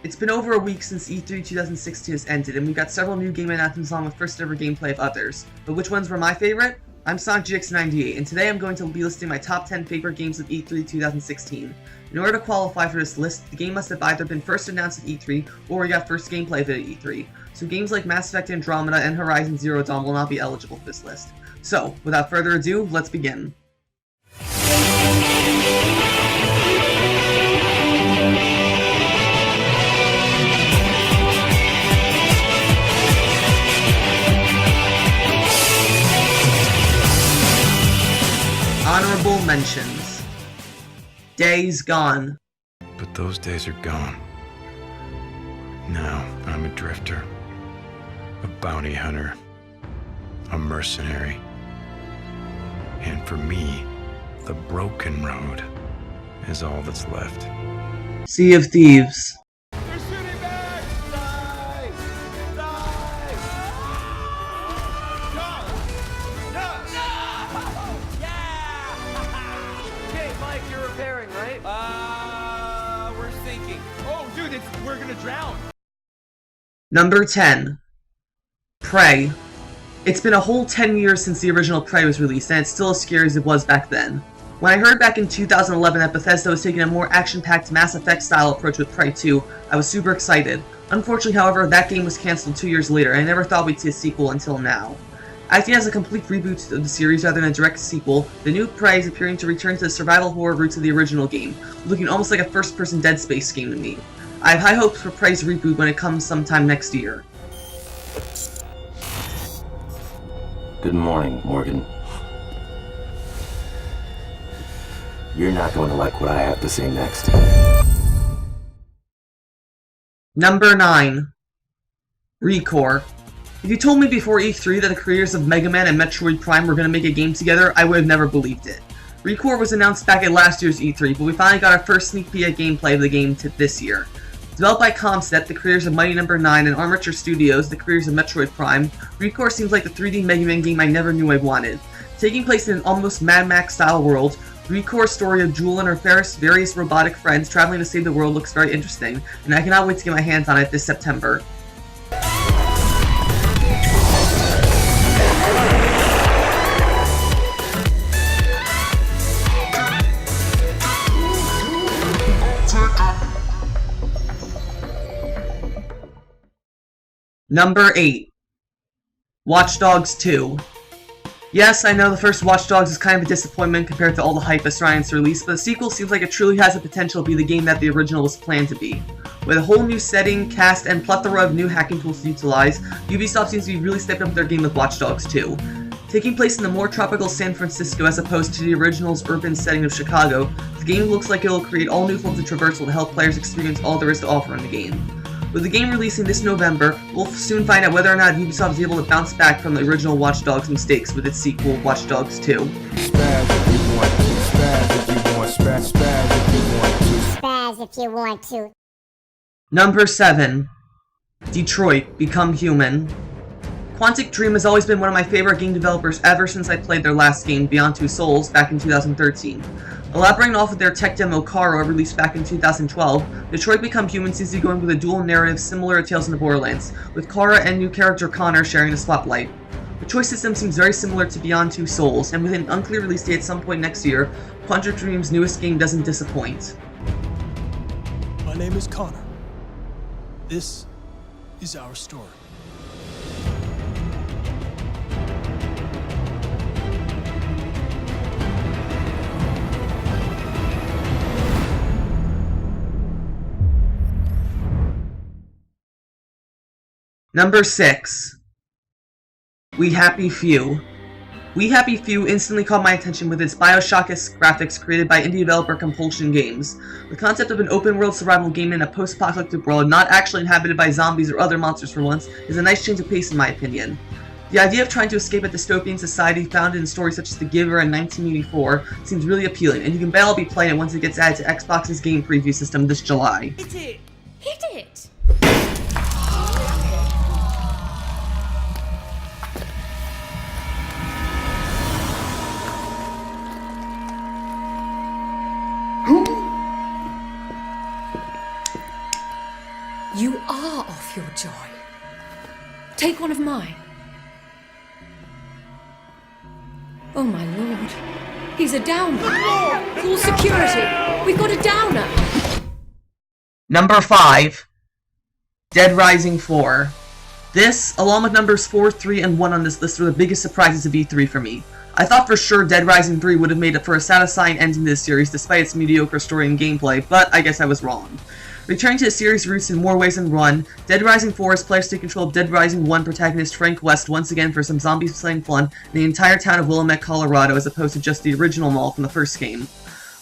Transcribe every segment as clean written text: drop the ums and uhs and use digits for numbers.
It's been over a week since E3 2016 has ended, and we've got several new game announcements along with first ever gameplay of others. But which ones were my favorite? I'm SonicGX98, and today I'm going to be listing my top 10 favorite games of E3 2016. In order to qualify for this list, the game must have either been first announced at E3, or we got first gameplay of it at E3. So games like Mass Effect Andromeda and Horizon Zero Dawn will not be eligible for this list. So, without further ado, let's begin. Honorable mentions. Days Gone. But those days are gone. Now I'm a drifter, a bounty hunter, a mercenary. And for me, the broken road is all that's left. Sea of Thieves. They're shooting back! Die! Die! No! No! No! Yeah! Okay, Mike, you're repairing, right? We're sinking. Oh, dude, we're gonna drown. Number 10. Prey. It's been a whole 10 years since the original Prey was released, and it's still as scary as it was back then. When I heard back in 2011 that Bethesda was taking a more action-packed Mass Effect-style approach with Prey 2, I was super excited. Unfortunately, however, that game was cancelled 2 years later, and I never thought we'd see a sequel until now. Acting as a complete reboot of the series rather than a direct sequel, the new Prey is appearing to return to the survival horror roots of the original game, looking almost like a first-person Dead Space game to me. I have high hopes for Prey's reboot when it comes sometime next year. Good morning, Morgan. You're not going to like what I have to say next. Number 9. ReCore. If you told me before E3 that the creators of Mega Man and Metroid Prime were going to make a game together, I would have never believed it. ReCore was announced back at last year's E3, but we finally got our first sneak peek at gameplay of the game this year. Developed by Comset, the creators of Mighty No. 9, and Armature Studios, the creators of Metroid Prime, ReCore seems like the 3D Mega Man game I never knew I wanted. Taking place in an almost Mad Max-style world, ReCore's story of Jewel and her various robotic friends traveling to save the world looks very interesting, and I cannot wait to get my hands on it this September. Number 8. Watch Dogs 2. Yes, I know the first Watch Dogs is kind of a disappointment compared to all the hype surrounding its release, but the sequel seems like it truly has the potential to be the game that the original was planned to be. With a whole new setting, cast, and plethora of new hacking tools to utilize, Ubisoft seems to be really stepping up their game with Watch Dogs 2. Taking place in the more tropical San Francisco as opposed to the original's urban setting of Chicago, the game looks like it will create all new forms of traversal to help players experience all there is to offer in the game. With the game releasing this November, we'll soon find out whether or not Ubisoft is able to bounce back from the original Watch Dogs mistakes with its sequel, Watch Dogs 2. Spaz if you want to. Spaz if you want. Spaz if you want to. Spaz if you want to. Number 7. Detroit: Become Human. Quantic Dream has always been one of my favorite game developers ever since I played their last game, Beyond Two Souls, back in 2013. Elaborating off of their tech demo Kara, released back in 2012, Detroit Become Human seems to be going with a dual narrative similar to Tales from the Borderlands, with Kara and new character Connor sharing the spotlight. The choice system seems very similar to Beyond Two Souls, and with an unclear release date at some point next year, Quantic Dream's newest game doesn't disappoint. My name is Connor. This is our story. Number 6. We Happy Few. We Happy Few instantly caught my attention with its Bioshock-esque graphics created by indie developer Compulsion Games. The concept of an open-world survival game in a post-apocalyptic world not actually inhabited by zombies or other monsters for once is a nice change of pace in my opinion. The idea of trying to escape a dystopian society found in stories such as The Giver and 1984 seems really appealing, and you can bet I'll be playing it once it gets added to Xbox's game preview system this July. Hit it! Hit it! your joy. Take one of mine. Oh my lord. He's a downer. Call security. We've got a downer. Number 5. Dead Rising 4. This, along with numbers 4, 3, and 1 on this list, were the biggest surprises of E3 for me. I thought for sure Dead Rising 3 would have made it for a satisfying ending to this series despite its mediocre story and gameplay, but I guess I was wrong. Returning to the series' roots in more ways than one, Dead Rising 4 has players take control of Dead Rising 1 protagonist Frank West once again for some zombies slaying fun in the entire town of Willamette, Colorado, as opposed to just the original mall from the first game.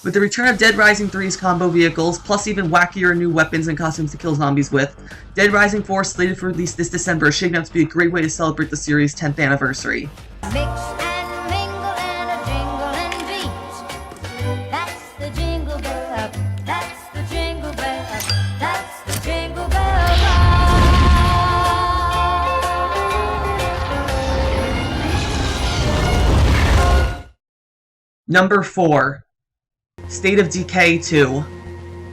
With the return of Dead Rising 3's combo vehicles, plus even wackier new weapons and costumes to kill zombies with, Dead Rising 4, slated for release this December, is shaping up to be a great way to celebrate the series' 10th anniversary. Mix and mingle and a jingle and beat. That's the jingle bell. That's the jingle bell. That's the jingle bell rock. Number 4. State of Decay 2.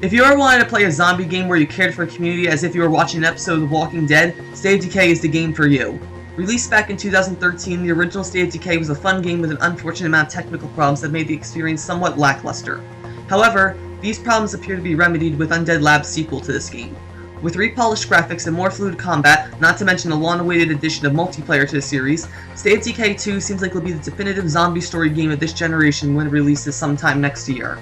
If you ever wanted to play a zombie game where you cared for a community as if you were watching an episode of The Walking Dead, State of Decay is the game for you. Released back in 2013, the original State of Decay was a fun game with an unfortunate amount of technical problems that made the experience somewhat lackluster. However, these problems appear to be remedied with Undead Lab's sequel to this game. With repolished graphics and more fluid combat, not to mention the long-awaited addition of multiplayer to the series, State of Decay 2 seems like it'll be the definitive zombie story game of this generation when it releases sometime next year.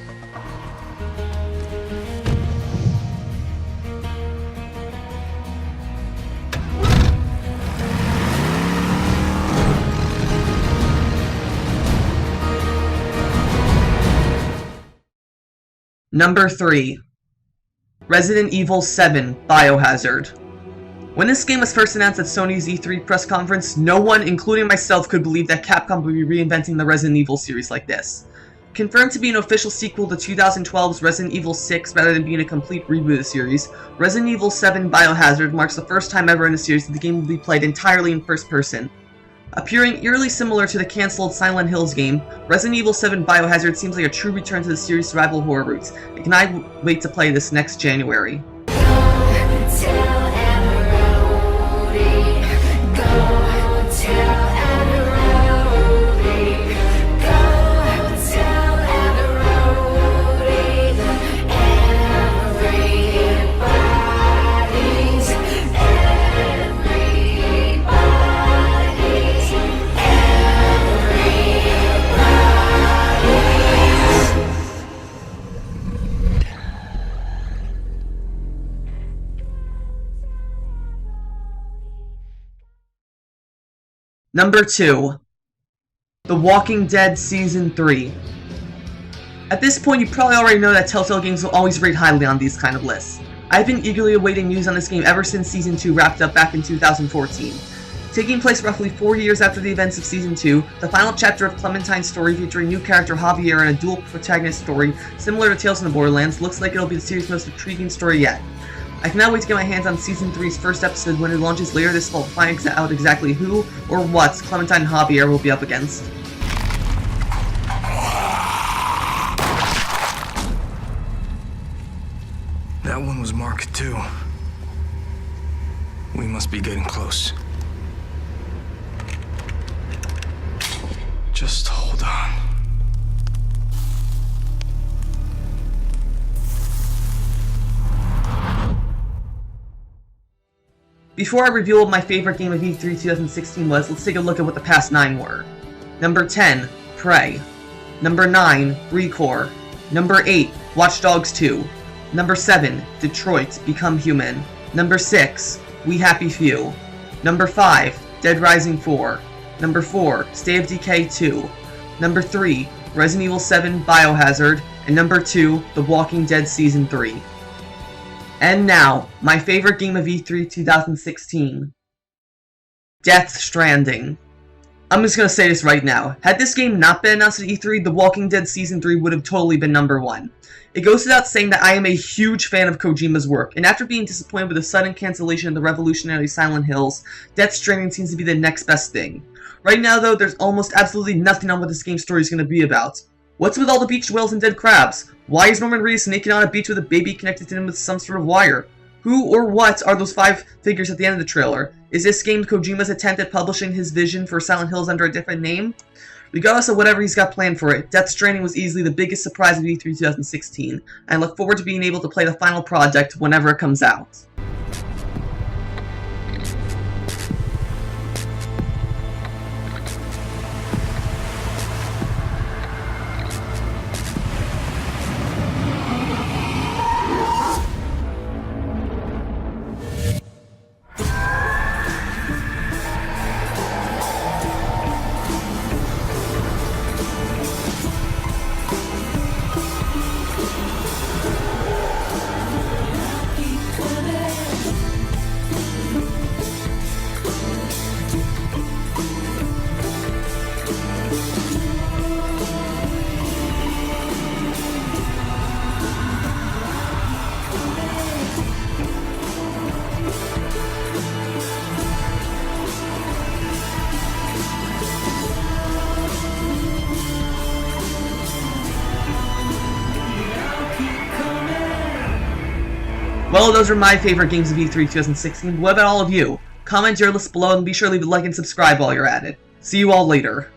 Number 3. Resident Evil 7 Biohazard. When this game was first announced at Sony's E3 press conference, no one, including myself, could believe that Capcom would be reinventing the Resident Evil series like this. Confirmed to be an official sequel to 2012's Resident Evil 6 rather than being a complete reboot of the series, Resident Evil 7 Biohazard marks the first time ever in the series that the game will be played entirely in first person. Appearing eerily similar to the cancelled Silent Hills game, Resident Evil 7 Biohazard seems like a true return to the series' survival horror roots, and cannot wait to play this next January. Number 2. The Walking Dead Season 3. At this point, you probably already know that Telltale Games will always rate highly on these kind of lists. I've been eagerly awaiting news on this game ever since Season 2 wrapped up back in 2014. Taking place roughly 4 years after the events of Season 2, the final chapter of Clementine's story featuring new character Javier and a dual protagonist story similar to Tales from the Borderlands looks like it'll be the series' most intriguing story yet. I cannot wait to get my hands on Season 3's first episode when it launches later this fall to find out exactly who or what Clementine and Javier will be up against. That one was Mark II. We must be getting close. Just hold on. Before I reveal what my favorite game of E3 2016 was, let's take a look at what the past 9 were. Number 10, Prey. Number 9, ReCore. Number 8, Watch Dogs 2. Number 7, Detroit, Become Human. Number 6, We Happy Few. Number 5, Dead Rising 4. Number 4, State of Decay 2. Number 3, Resident Evil 7 Biohazard. And number 2, The Walking Dead Season 3. And now, my favorite game of E3 2016. Death Stranding. I'm just gonna say this right now. Had this game not been announced at E3, The Walking Dead Season 3 would have totally been number 1. It goes without saying that I am a huge fan of Kojima's work, and after being disappointed with the sudden cancellation of the revolutionary Silent Hills, Death Stranding seems to be the next best thing. Right now though, there's almost absolutely nothing on what this game's story is going to be about. What's with all the beached whales and dead crabs? Why is Norman Reedus naked on a beach with a baby connected to him with some sort of wire? Who or what are those 5 figures at the end of the trailer? Is this game Kojima's attempt at publishing his vision for Silent Hills under a different name? Regardless of whatever he's got planned for it, Death Stranding was easily the biggest surprise of E3 2016, and I look forward to being able to play the final project whenever it comes out. Well, those are my favorite games of E3 2016. What about all of you? Comment your list below and be sure to leave a like and subscribe while you're at it. See you all later.